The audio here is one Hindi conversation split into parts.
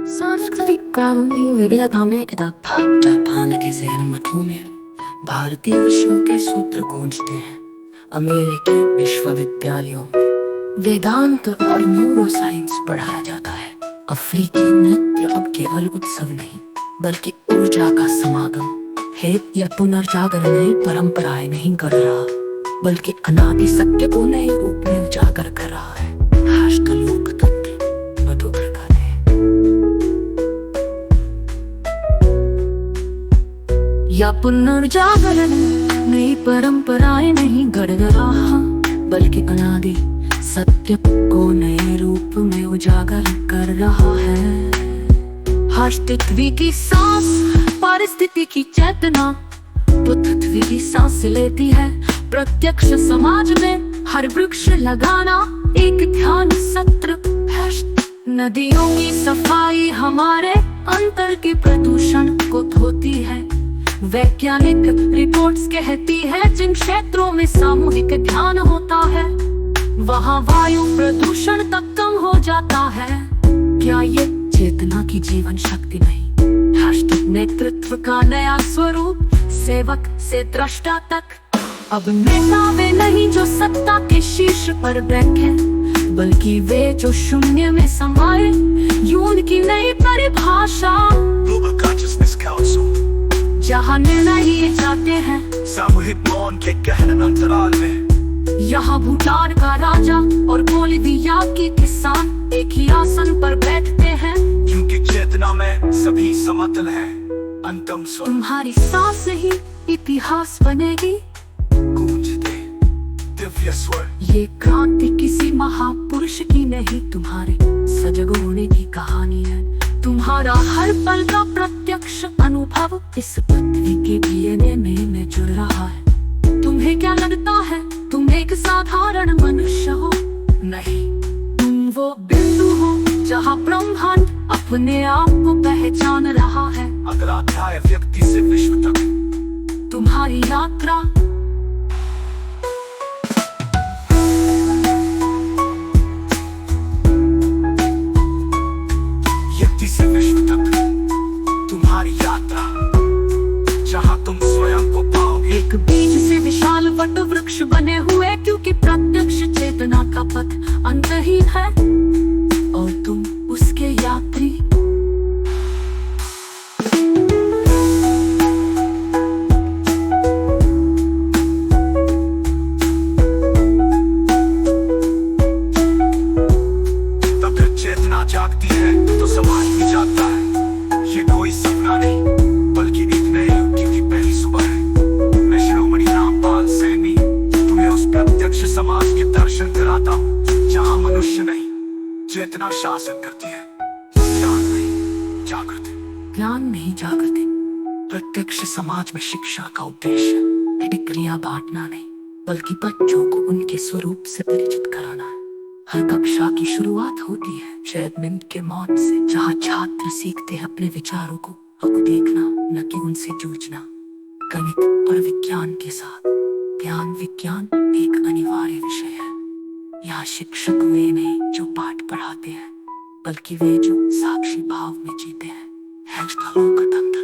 सांस्कृतिक कानूनी विविधता में जापान के शहर मठों में भारतीय विषयों के सूत्र गूंजते हैं। अमेरिकी विश्वविद्यालयों में वेदांत और न्यूरोसाइंस पढ़ाया जाता है। अफ्रीकी नृत्य अब केवल उत्सव नहीं बल्कि ऊर्जा का समागम है। यह पुनर्जागरण नई परंपराएं नहीं कर रहा बल्कि अनादि सत्य को नए रूप में उजागर कर रहा है। लोकतंत्र मधुप्रका ने या पुनर्जागरण नई परंपराएं नहीं गढ़ रहा बल्कि अनादि सत्य को नए रूप में उजागर कर रहा है। अस्तित्व की सांस परिस्थिति की चेतना पृथ्वी की सांस लेती है। प्रत्यक्ष समाज में हर वृक्ष लगाना एक ध्यान सत्र है। नदियों की सफाई हमारे अंतर के प्रदूषण को धोती है। वैज्ञानिक रिपोर्ट्स कहती है जिन क्षेत्रों में सामूहिक ध्यान होता है वहाँ वायु प्रदूषण तक कम हो जाता है। क्या ये चेतना की जीवन शक्ति नहीं? नेतृत्व का नया स्वरूप सेवक से दृष्टा तक। अब नेता वे नहीं जो सत्ता के शीर्ष पर बैठे बल्कि वे जो शून्य में समाये। यून की नई परिभाषा Global Consciousness Council, जहाँ निर्णय लिए जाते हैं सामूहिक मौन के गहन अंतराल में। यहाँ भूटान का राजा और बोलिविया के किसान एक ही आसन पर बैठते हैं क्योंकि चेतना में सभी समतल हैं। अंतम स्वर तुम्हारी सांस ही इतिहास बनेगी। गूंजते दिव्य स्वर ये क्रांति किसी महापुरुष की नहीं तुम्हारे सजग होने की कहानी है। तुम्हारा हर पल का प्रत्यक्ष अनुभव इस पृथ्वी के डीएनए में जुड़ रहा है। तुम्हें क्या लगता है तुम एक साधारण मनुष्य हो? नहीं, तुम वो बिंदु हो जहाँ ब्रह्मांड अपने आप को पहचान रहा है। अगला अध्याय व्यक्ति से विश्व तक तुम्हारी यात्रा। व्यक्ति से विश्व तक तुम्हारी यात्रा जहाँ तुम स्वयं को पाओगे। एक बीज से विशाल वट वृक्ष बने हुए क्योंकि प्रत्यक्ष चेतना का पथ अंतहीन है और तुम उसके यात्री। तब जब चेतना जागती है तो समाज भी जागता है। ये कोई सपना नहीं बल्कि एक नए युग की पहली सुबह है। मैं शिरोमणि रामपाल सैनी तुम्हें उस प्रत्यक्ष समाज के दर्शन कराता हूँ जहाँ मनुष्य नहीं चेतना शासन करती है। ज्ञान नहीं जागृति, ज्ञान नहीं जागृति। प्रत्यक्ष समाज में शिक्षा का उद्देश्य डिग्रियां बांटना नहीं बल्कि बच्चों को उनके स्वरूप से परिचित कराना है। हर कक्षा की शुरुआत होती है चैतन्य के मौन से जहाँ छात्र सीखते हैं अपने विचारों को अब देखना न कि उनसे जूझना। गणित और विज्ञान के साथ ज्ञान विज्ञान एक अनिवार्य विषय है। यहाँ शिक्षक वे नहीं जो पाठ पढ़ाते हैं बल्कि वे जो साक्षी भाव में जीते हैं। लोकतंत्र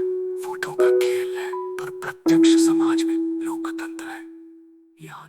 वोटों का खेल है पर प्रत्यक्ष समाज में लोकतंत्र है। यहाँ